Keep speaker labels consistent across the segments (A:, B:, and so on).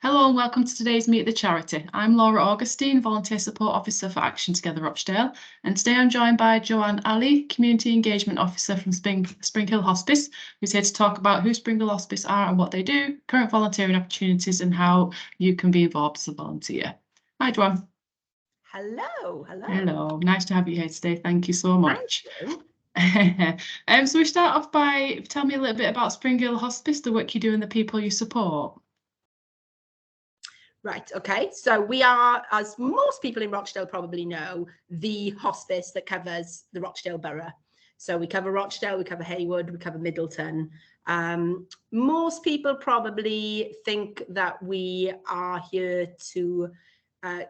A: Hello and welcome to today's Meet the Charity. I'm Laura Augustine, Volunteer Support Officer for Action Together Rochdale, and today I'm joined by Joanne Ali, Community Engagement Officer from Springhill Hospice, who's here to talk about who Springhill Hospice are and what they do, current volunteering opportunities and how you can be involved as a volunteer. Hi Joanne.
B: Hello.
A: Hello, nice to have you here today. Thank you so much.
B: Thank you.
A: So we start off by tell me a little bit about Springhill Hospice, the work you do and the people you support.
B: Right, okay. So we are, as most people in Rochdale probably know, the hospice that covers the Rochdale borough. So we cover Rochdale, we cover Haywood, we cover Middleton. Most people probably think that we are here to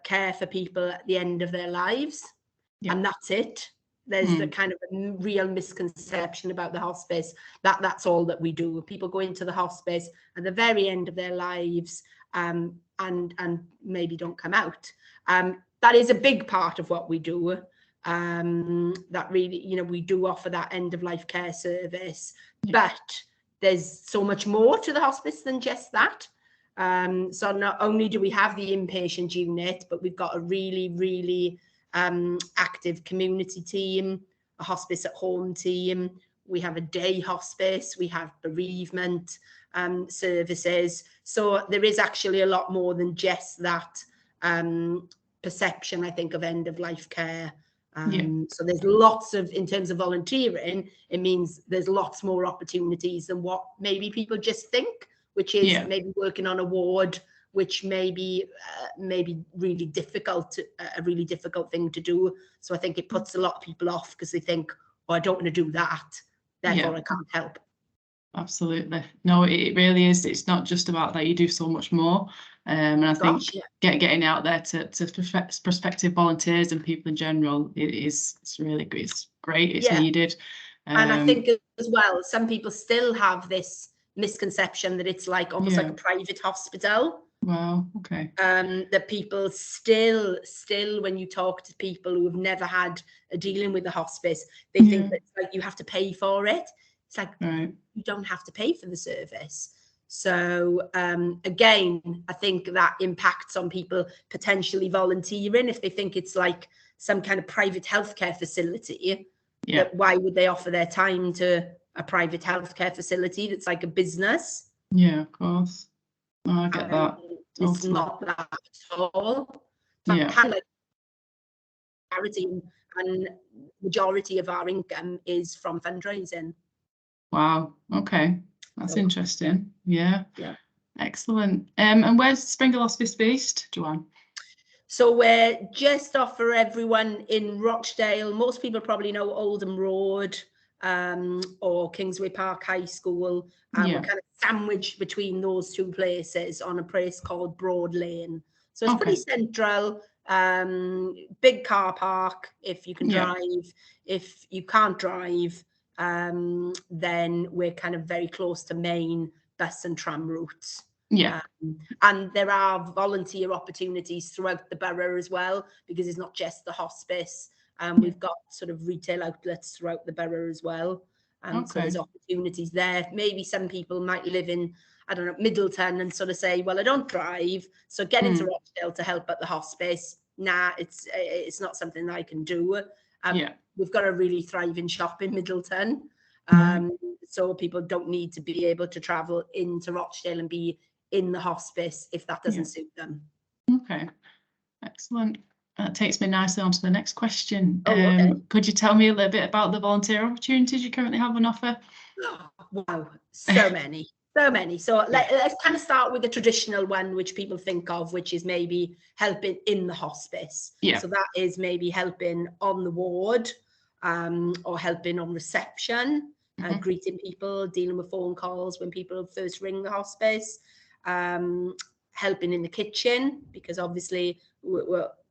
B: care for people at the end of their lives, and that's it. There's the kind of a real misconception about the hospice that that's all that we do. People go into the hospice at the very end of their lives and maybe don't come out. That is a big part of what we do. That really, we do offer that end of life care service, but there's so much more to the hospice than just that. So not only do we have the inpatient unit, but we've got a really active community team, a hospice at home team. We have a day hospice, we have bereavement services. So there is actually a lot more than just that perception, I think, of end of life care. So there's lots of, in terms of volunteering, it means there's lots more opportunities than what maybe people just think, which is maybe working on a ward, which may be really difficult, a really difficult thing to do. So I think it puts a lot of people off because they think, oh, I don't want to do that, therefore I can't help.
A: Absolutely. No, it really is. It's not just about that. You do so much more. And I think getting out there to prospective volunteers and people in general, it's really good. It's great. It's needed.
B: And I think as well, some people still have this misconception that it's like almost like a private hospital.
A: Wow. Okay.
B: That people still, when you talk to people who have never had a dealing with the hospice, they think that it's like you have to pay for it. It's like you don't have to pay for the service. So again, I think that impacts on people potentially volunteering if they think it's like some kind of private healthcare facility. That why would they offer their time to a private healthcare facility that's like a business?
A: Yeah, of course. Oh, I get that.
B: It's not that at all.
A: Yeah.
B: Kind of like charity, and majority of our income is from fundraising.
A: Wow. Okay. That's interesting. Yeah. Excellent. And where's Springhill Hospice based, Joanne?
B: So we're just off for everyone in Rochdale. Most people probably know Oldham Road or Kingsway Park High School. We're kind of sandwiched between those two places on a place called Broad Lane. So it's pretty central, big car park if you can drive. If you can't drive, then we're kind of very close to main bus and tram routes. And there are volunteer opportunities throughout the borough as well, because it's not just the hospice. We've got sort of retail outlets throughout the borough as well. So there's opportunities there. Maybe some people might live in, I don't know, Middleton and sort of say, well, I don't drive, so get into Rochdale to help at the hospice. Nah, it's not something that I can do. We've got a really thriving shop in Middleton. So people don't need to be able to travel into Rochdale and be in the hospice if that doesn't suit them.
A: Okay, excellent. That takes me nicely on to the next question.
B: Okay.
A: Could you tell me a little bit about the volunteer opportunities you currently have on offer?
B: Oh, wow, so many. So let's kind of start with the traditional one, which people think of, which is maybe helping in the hospice. So that is maybe helping on the ward or helping on reception, greeting people, dealing with phone calls when people first ring the hospice, helping in the kitchen, because obviously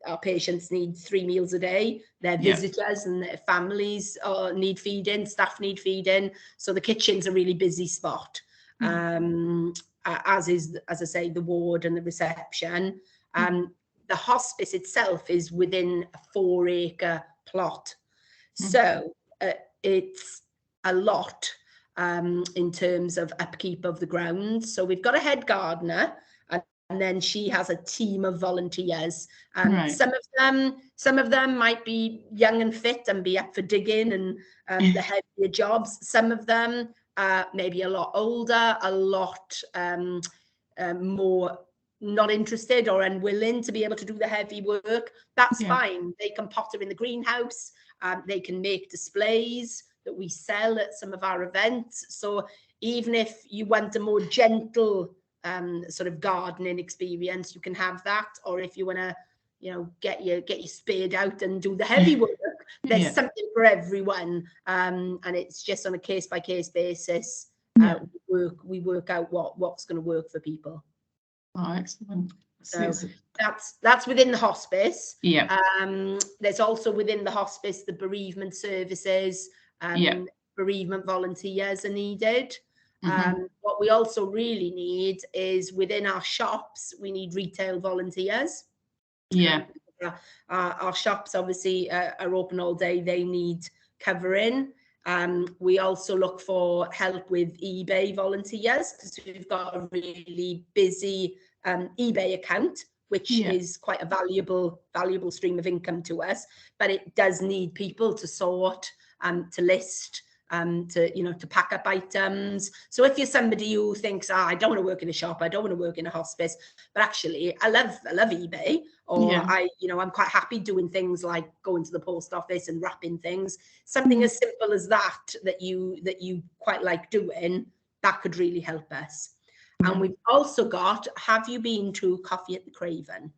B: our patients need 3 meals a day. Their visitors and their families need feeding, staff need feeding. So the kitchen's a really busy spot. As is, as I say, the ward and the reception. The hospice itself is within a 4-acre plot. So it's a lot in terms of upkeep of the grounds. So we've got a head gardener, and then she has a team of volunteers.
A: Right.
B: Some of them might be young and fit and be up for digging and the heavier jobs. Some of them maybe a lot older, a lot more not interested or unwilling to be able to do the heavy work. That's fine. They can potter in the greenhouse. They can make displays that we sell at some of our events. So even if you want a more gentle sort of gardening experience, you can have that. Or if you want to, get your spade out and do the heavy work, there's something for everyone. And it's just on a case by case basis. We work out what's going to work for people.
A: Oh, excellent.
B: So that's within the hospice.
A: Yeah.
B: There's also within the hospice the bereavement services. Bereavement volunteers are needed. What we also really need is within our shops, we need retail volunteers. Our shops obviously are open all day. They need covering. We also look for help with eBay volunteers because we've got a really busy eBay account, which is quite a valuable stream of income to us. But it does need people to sort, to list, to pack up items. So if you're somebody who thinks, I don't want to work in a shop, I don't want to work in a hospice, but actually I love eBay, or I'm quite happy doing things like going to the post office and wrapping things. Something as simple as that you quite like doing, that could really help us. And we've also got, have you been to Coffee at the Craven?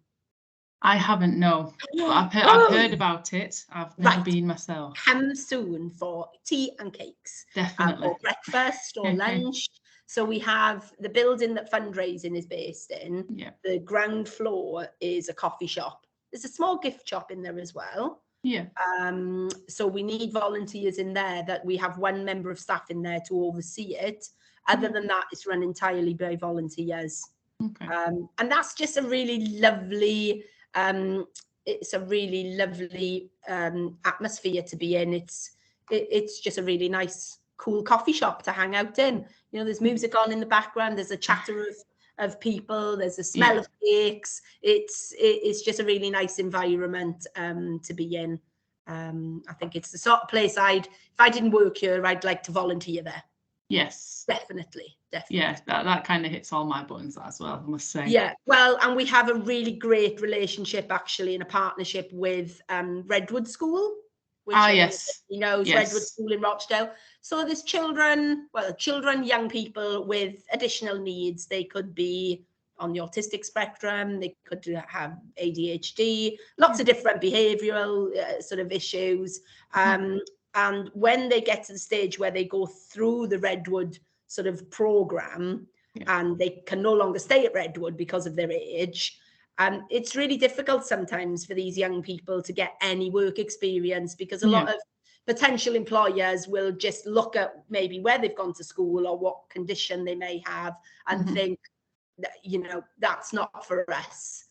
A: I haven't, no. But I've heard about it. I've never been myself.
B: Come soon for tea and cakes.
A: Definitely.
B: Or breakfast or lunch. So we have the building that fundraising is based in. The ground floor is a coffee shop. There's a small gift shop in there as well. So we need volunteers in there. That we have one member of staff in there to oversee it. Other than that, it's run entirely by volunteers. And that's just a really lovely, it's a really lovely atmosphere to be in. It's just a really nice, cool coffee shop to hang out in. There's music on in the background. There's a chatter of people. There's a smell of cakes. It's just a really nice environment to be in. I think it's the sort of place if I didn't work here, I'd like to volunteer there.
A: Yes,
B: definitely.
A: Yeah, that kind of hits all my buttons as well, I must say.
B: Yeah, well, and we have a really great relationship actually in a partnership with Redwood School, which Redwood School in Rochdale. So there's children, young people with additional needs. They could be on the autistic spectrum, they could have ADHD, lots of different behavioural sort of issues. And when they get to the stage where they go through the Redwood sort of program and they can no longer stay at Redwood because of their age, it's really difficult sometimes for these young people to get any work experience because a lot of potential employers will just look at maybe where they've gone to school or what condition they may have and think, that's not for us.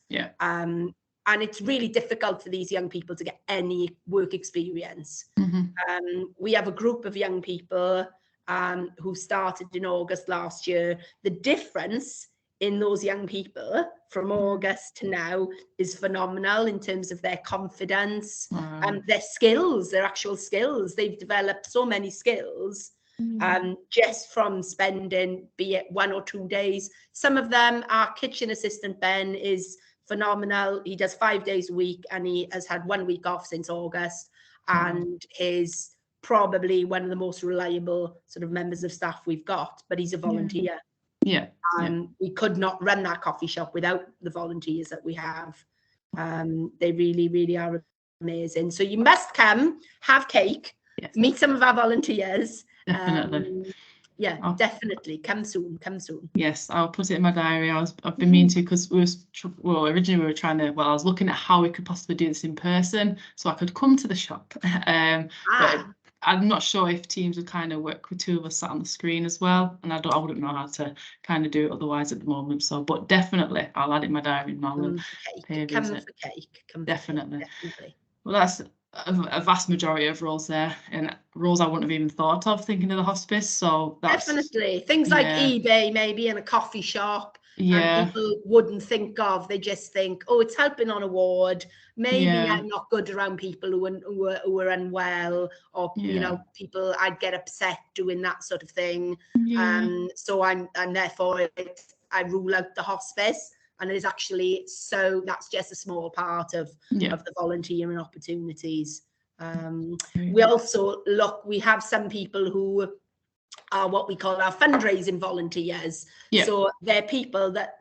B: And it's really difficult for these young people to get any work experience. We have a group of young people who started in August last year. The difference in those young people from August to now is phenomenal in terms of their confidence and their skills, their actual skills. They've developed so many skills just from spending, be it 1 or 2 days. Some of them, our kitchen assistant, Ben, is phenomenal. He does 5 days a week and he has had 1 week off since August and is probably one of the most reliable sort of members of staff we've got, but he's a volunteer. We could not run that coffee shop without the volunteers that we have. They really, really are amazing. So you must come, have cake, meet some of our volunteers.
A: Definitely.
B: Definitely. Come soon.
A: Yes, I'll put it in my diary. I've been meaning to, because originally we were trying to, I was looking at how we could possibly do this in person so I could come to the shop. But I'm not sure if Teams would kind of work with two of us sat on the screen as well. And I wouldn't know how to kind of do it otherwise at the moment. So, but definitely I'll add it in my diary and I'll pay a visit.
B: For cake.
A: Definitely. Well, that's a vast majority of roles there, and roles I wouldn't have even thought of thinking of the hospice. So that's
B: definitely things like eBay maybe in a coffee shop.
A: Yeah.
B: people wouldn't think of. They just think, oh, it's helping on a ward. Maybe
A: Yeah.
B: I'm not good around people who are unwell, or you
A: Yeah.
B: know, people I'd get upset doing that sort of thing.
A: Yeah.
B: So I'm therefore I rule out the hospice, and it is actually, so that's just a small part of
A: Yeah.
B: the volunteering opportunities.
A: Great.
B: We also we have some people who are what we call our fundraising volunteers.
A: Yeah.
B: So they're people that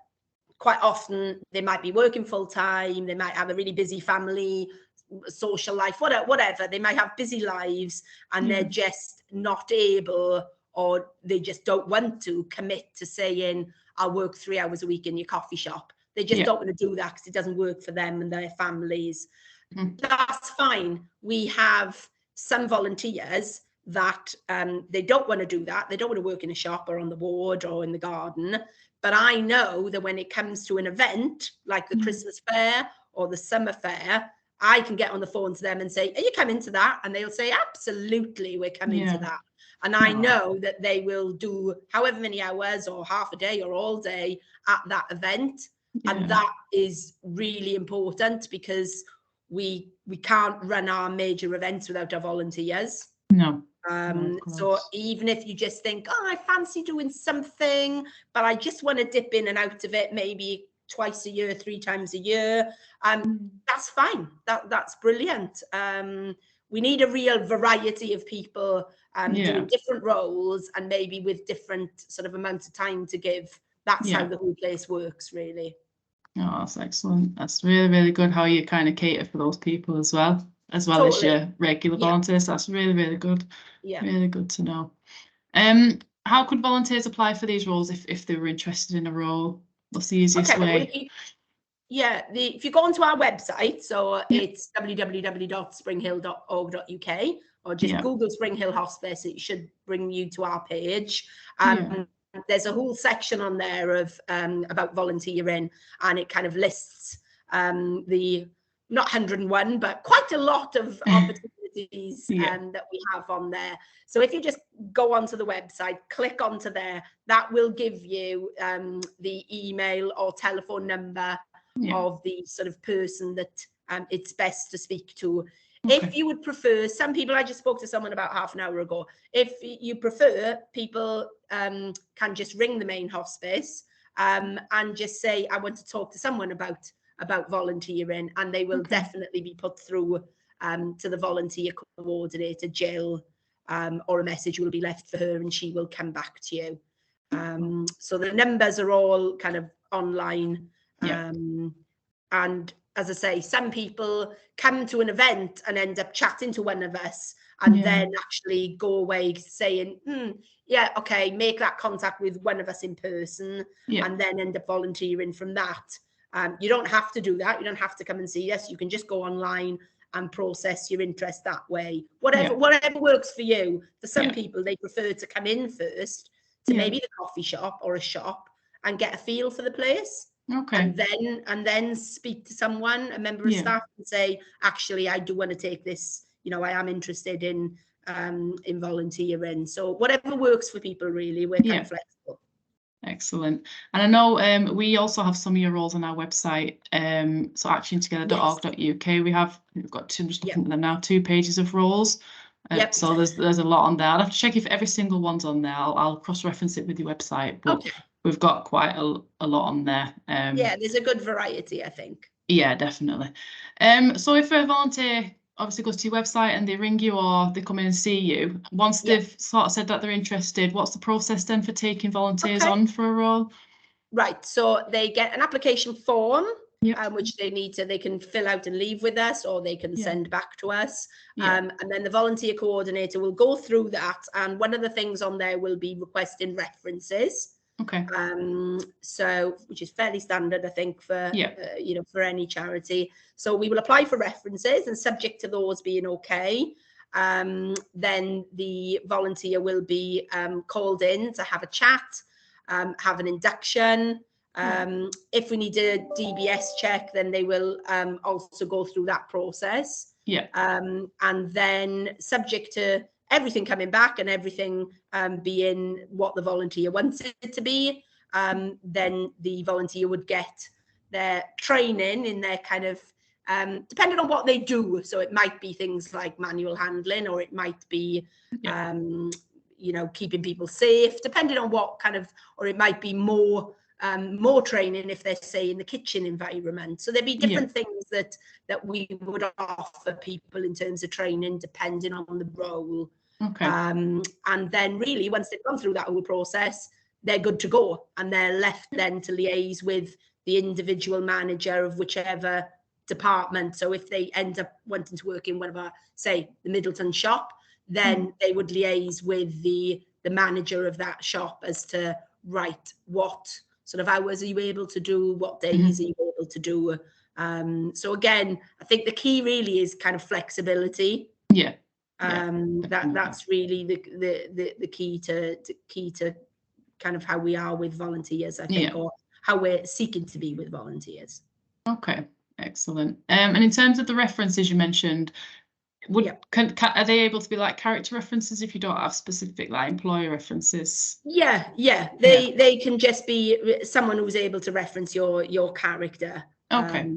B: quite often they might be working full time, they might have a really busy family, social life, whatever. They might have busy lives, and
A: Yeah.
B: they're just not able, or they just don't want to commit to saying, I'll work 3 hours a week in your coffee shop. They just
A: Yeah.
B: don't want to do that because it doesn't work for them and their families.
A: Mhm.
B: That's fine. We have some volunteers that they don't want to do that. They don't want to work in a shop or on the ward or in the garden. But I know that when it comes to an event like the Christmas fair or the summer fair, I can get on the phone to them and say, are you coming to that? And they'll say, absolutely, we're coming to that. And I know that they will do however many hours or half a day or all day at that event. And that is really important, because we can't run our major events without our volunteers.
A: No.
B: So even if you just think, oh, I fancy doing something, but I just want to dip in and out of it, maybe twice a year, 3 times a year, that's fine. That's brilliant. We need a real variety of people doing different roles, and maybe with different sort of amounts of time to give. That's how the whole place works, really.
A: Oh, that's excellent. That's really, really good how you kind of cater for those people as well
B: Totally.
A: as your regular volunteers. That's really, really good.
B: Yeah.
A: Really good to know. How could volunteers apply for these roles if they were interested in a role? What's the easiest way?
B: If you go onto our website, so it's www.springhill.org.uk, or just Google Springhill Hospice, it should bring you to our page. There's a whole section on there of about volunteering, and it kind of lists the not 101, but quite a lot of opportunities that we have on there. So if you just go onto the website, click onto there, that will give you the email or telephone number of the sort of person that it's best to speak to. If you would prefer, some people, I just spoke to someone about half an hour ago, if you prefer, people can just ring the main hospice and just say, I want to talk to someone about volunteering, and they will definitely be put through to the volunteer coordinator, Jill, or a message will be left for her and she will come back to you. So the numbers are all kind of online. And as I say, some people come to an event and end up chatting to one of us, and then actually go away saying, okay, make that contact with one of us in person, and then end up volunteering from that. You don't have to do that. You don't have to come and see us. You can just go online and process your interest that way. Whatever works for you. For some people, they prefer to come in first to maybe the coffee shop or a shop and get a feel for the place. And then speak to someone, a member of staff, and say, actually, I do want to take this, I am interested in volunteering. So whatever works for people, really, we're kind of flexible.
A: Excellent. And I know we also have some of your roles on our website, so actiontogether.org.uk. We've got two, I'm just looking at them now, 2 pages of roles. So there's a lot on there. I'll have to check if every single one's on there. I'll cross-reference it with your website, but we've got quite a lot on there.
B: There's a good variety, I think.
A: Yeah, definitely. So if a volunteer obviously goes to your website and they ring you or they come in and see you, once they've sort of said that they're interested, what's the process then for taking volunteers on for a role?
B: Right, so they get an application form, which they can fill out and leave with us, or they can send back to us. And then the volunteer coordinator will go through that, and one of the things on there will be requesting references. So which is fairly standard, I think, for for any charity. So we will apply for references, and subject to those being okay, then the volunteer will be called in to have a chat, have an induction. If we need a DBS check, then they will also go through that process. And then subject to everything coming back and everything being what the volunteer wants it to be, then the volunteer would get their training in their kind of, depending on what they do. So it might be things like manual handling, or it might be, keeping people safe, depending on what kind of, or it might be more training if they're, say, in the kitchen environment. So there'd be different things that we would offer people in terms of training, depending on the role.
A: Okay.
B: And then really, once they've gone through that whole process, they're good to go, and they're left then to liaise with the individual manager of whichever department. So if they end up wanting to work in one of our, say, the Middleton shop, then they would liaise with the manager of that shop as to, right, what sort of hours are you able to do, what days are you able to do. So again, I think the key really is kind of flexibility. That's really the key to kind of how we are with volunteers, I think, or how we're seeking to be with volunteers.
A: Okay, excellent. And in terms of the references you mentioned, are they able to be like character references if you don't have specific like employer references?
B: They can just be someone who's able to reference your character.
A: Okay.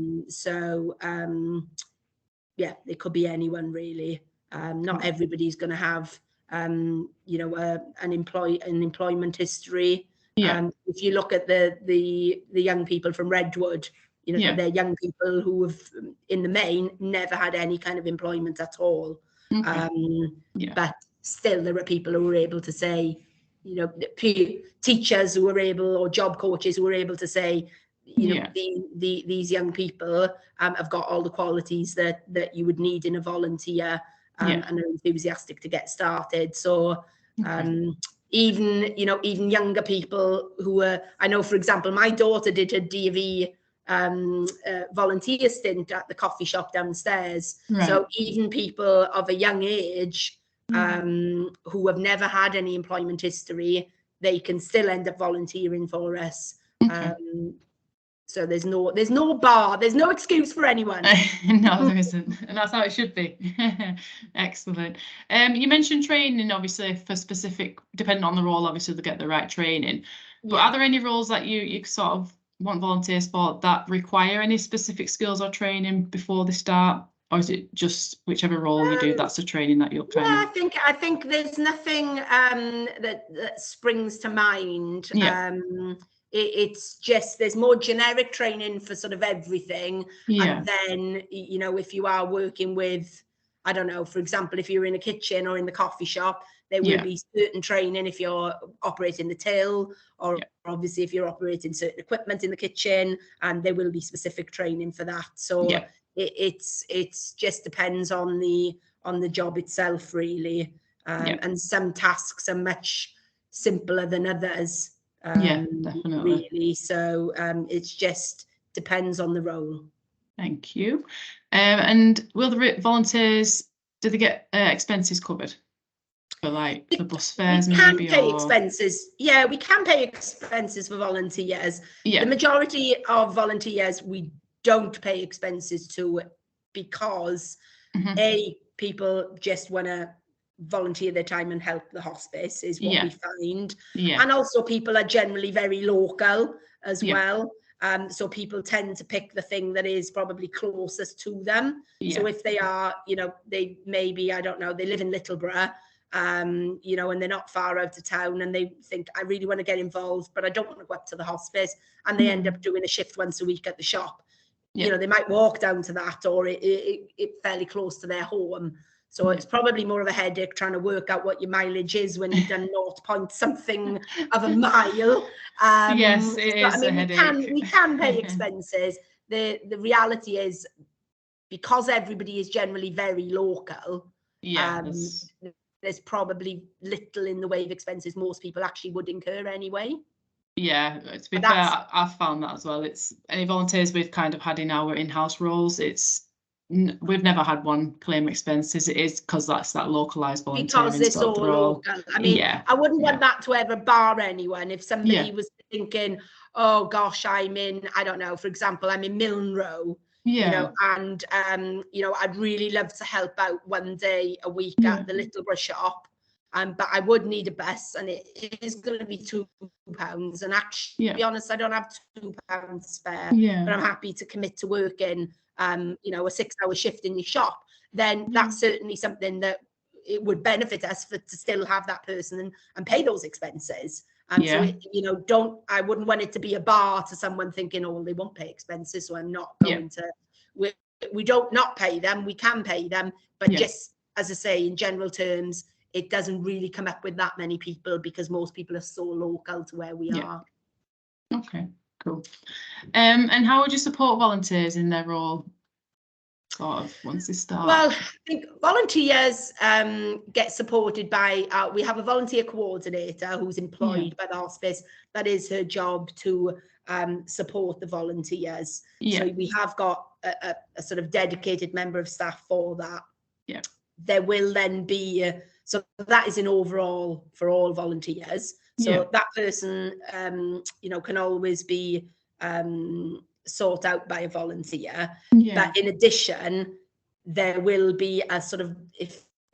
B: It could be anyone really. Not everybody's going to have an employment history. If you look at the young people from Redwood, they're young people who have, in the main, never had any kind of employment at all. But still, there are people who are able to say, teachers who are able, or job coaches who are able to say, these young people have got all the qualities that you would need in a volunteer, and are enthusiastic to get started. So even younger people who are, I know, for example, my daughter did a DV volunteer stint at the coffee shop downstairs. So even people of a young age who have never had any employment history, they can still end up volunteering for us. So there's no bar, there's no excuse for anyone.
A: No, there isn't, and that's how it should be. Excellent. You mentioned training, obviously, for specific, depending on the role, obviously they get the right training. But are there any roles that you sort of want volunteers for that require any specific skills or training before they start, or is it just whichever role you do, that's the training that you'll kind of?
B: I think there's nothing that springs to mind. It's just, there's more generic training for sort of everything. And then, if you are working with, I don't know, for example, if you're in a kitchen or in the coffee shop, there will be certain training if you're operating the till, or obviously if you're operating certain equipment in the kitchen, and there will be specific training for that. So it's just depends on the job itself, really. And some tasks are much simpler than others.
A: Definitely.
B: Really. So it's just depends on the role.
A: Thank you. And will the volunteers, do they get expenses covered for like the bus fares?
B: We can pay expenses. Yeah, we can pay expenses for volunteers. The majority of volunteers we don't pay expenses to, because people just want to volunteer their time and help the hospice, is what we find. And also people are generally very local as well. So people tend to pick the thing that is probably closest to them. So if they are, they maybe, I don't know, they live in Littleborough, and they're not far out of town, and they think, I really want to get involved, but I don't want to go up to the hospice, and they end up doing a shift once a week at the shop. They might walk down to that, or it fairly close to their home. So it's probably more of a headache trying to work out what your mileage is when you've done 0 point something of a mile.
A: Yes, it is a headache.
B: We can pay expenses. The reality is, because everybody is generally very local, there's probably little in the way of expenses most people actually would incur anyway.
A: Yeah, to be fair, I've found that as well. It's any volunteers we've kind of had in our in-house roles, we've never had one claim expenses. It is because that's that localised volunteering.
B: Because it's all local. I mean, I wouldn't want that to ever bar anyone. If somebody was thinking, oh gosh, I'm in, I don't know, for example, I'm in Milnrow, and I'd really love to help out one day a week at the Littleborough shop. but I would need a bus, and it is going to be £2. And actually, to be honest, I don't have £2 spare, but I'm happy to commit to working, you know, a 6-hour shift in your shop. Then that's certainly something that it would benefit us to still have that person and pay those expenses. So, you know, I wouldn't want it to be a bar to someone thinking, oh, they won't pay expenses, so I'm not going to. We don't not pay them. We can pay them, but just as I say, in general terms, it doesn't really come up with that many people because most people are so local to where we are.
A: Okay, cool. And how would you support volunteers in their role, sort of, once they start?
B: Well, I think volunteers get supported by, we have a volunteer coordinator who's employed by the hospice. That is her job to support the volunteers. So we have got a sort of dedicated member of staff for that. There will then be, so that is an overall for all volunteers. So that person, you know, can always be sought out by a volunteer. But in addition, there will be a sort of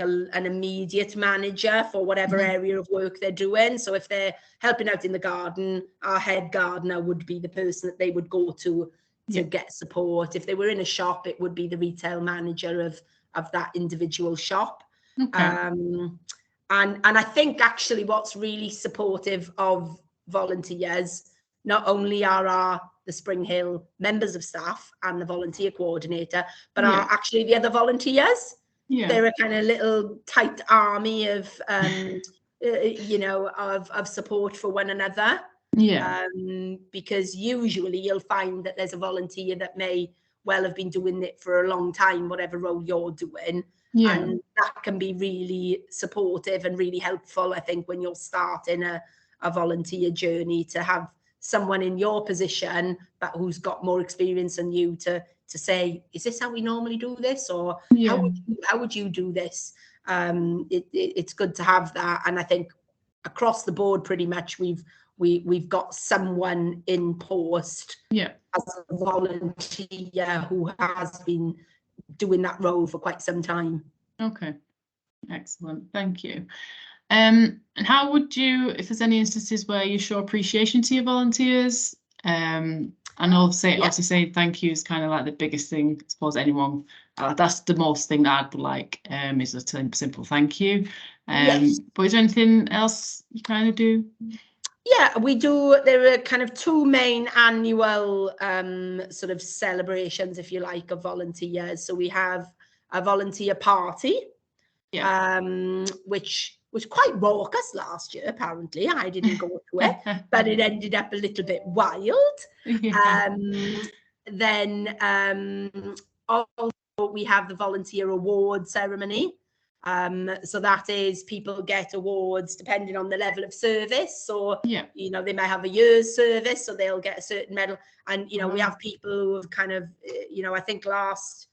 B: an immediate manager for whatever area of work they're doing. So if they're helping out in the garden, our head gardener would be the person that they would go to get support. If they were in a shop, it would be the retail manager of that individual shop. And I think actually what's really supportive of volunteers, not only are the Springhill members of staff and the volunteer coordinator, but are actually the other volunteers. They're a kind of little tight army of, you know, of support for one another. Because usually you'll find that there's a volunteer that may well have been doing it for a long time, whatever role you're doing. And that can be really supportive and really helpful, I think, when you're starting a volunteer journey, to have someone in your position but who's got more experience than you to say, is this how we normally do this, or how would you do this? It's good to have that, and I think across the board pretty much we've got someone in post as a volunteer who has been doing that role for quite some time. Okay,
A: excellent, thank you. And how would you, if there's any instances where you show appreciation to your volunteers, and obviously saying thank you is kind of like the biggest thing, I suppose anyone, that's the most thing that I'd like, is a simple thank you. But is there anything else you kind of do?
B: Yeah, we do. There are kind of two main annual sort of celebrations, if you like, of volunteers. So we have a volunteer party, which was quite raucous last year, apparently. I didn't go to it, but it ended up a little bit wild. Then also we have the volunteer award ceremony. So that is, people get awards depending on the level of service. So, you know, they may have a year's service, so they'll get a certain medal. And, you know, we have people who have kind of, you know, I think last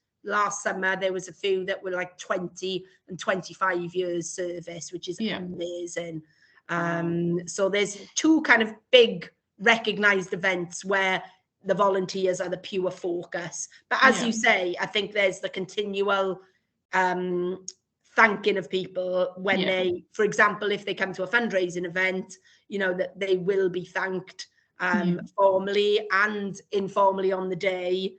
B: summer there was a few that were like 20 and 25 years service, which is amazing. So there's two kind of big recognized events where the volunteers are the pure focus. But as you say, I think there's the continual thanking of people when they, for example, if they come to a fundraising event, you know, that they will be thanked formally and informally on the day,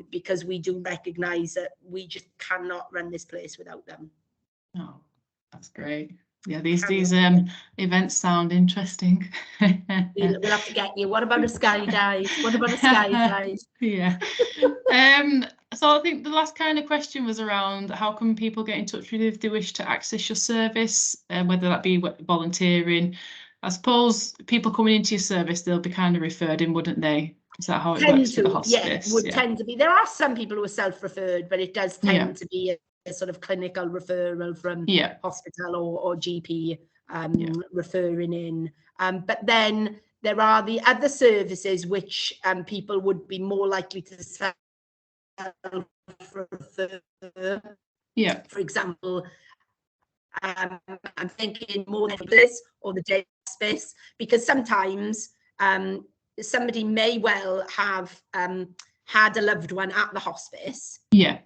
B: because we do recognize that we just cannot run this place without them.
A: Oh, that's great. Yeah, these events sound interesting.
B: We'll have to get you. What about a skydive? What about a skydive?
A: So I think the last kind of question was around how can people get in touch with you if they wish to access your service, whether that be volunteering. I suppose people coming into your service, they'll be kind of referred in, wouldn't they? Is that how it works with the hospice?
B: Tend to be. There are some people who are self-referred, but it does tend to be a sort of clinical referral from hospital or GP referring in. But then there are the other services which people would be more likely to self-refer. For example, I'm thinking more than this or the day hospice, because sometimes somebody may well have had a loved one at the hospice,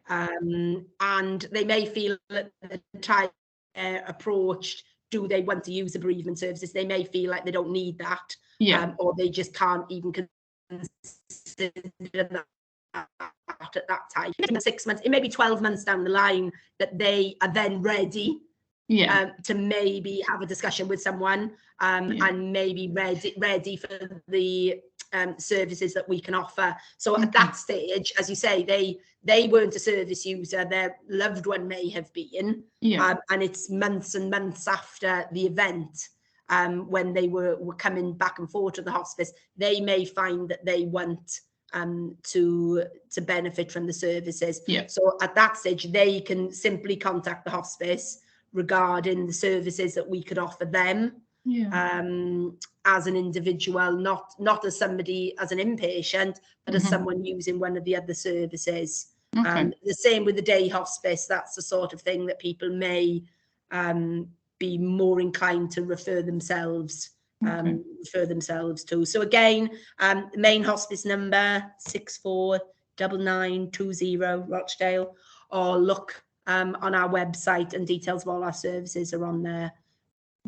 B: and they may feel at the time approached, do they want to use the bereavement services? They may feel like they don't need that, or they just can't even consider that at that time. In 6 months, it may be 12 months down the line that they are then ready to maybe have a discussion with someone, and maybe ready for the services that we can offer. So at that stage, as you say, they weren't a service user, their loved one may have been, and it's months and months after the event, when they were coming back and forth to the hospice, they may find that they want to benefit from the services. So at that stage, they can simply contact the hospice regarding the services that we could offer them, as an individual, not as somebody, as an inpatient, but as someone using one of the other services. The same with the day hospice. That's the sort of thing that people may be more inclined to refer themselves to. So again, the main hospice number 649920 Rochdale, or look on our website, and details of all our services are on there.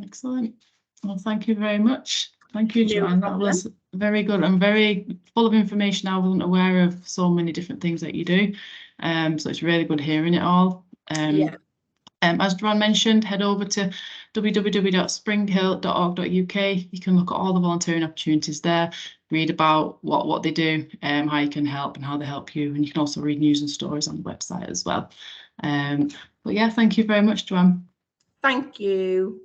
A: Excellent. Well, thank you very much. Thank you, Joanne. That was very good and very full of information. I wasn't aware of so many different things that you do. So it's really good hearing it all. As Joanne mentioned, head over to www.springhill.org.uk. You can look at all the volunteering opportunities there, read about what they do, how you can help and how they help you. And you can also read news and stories on the website as well. But yeah, thank you very much, Joanne.
B: Thank you.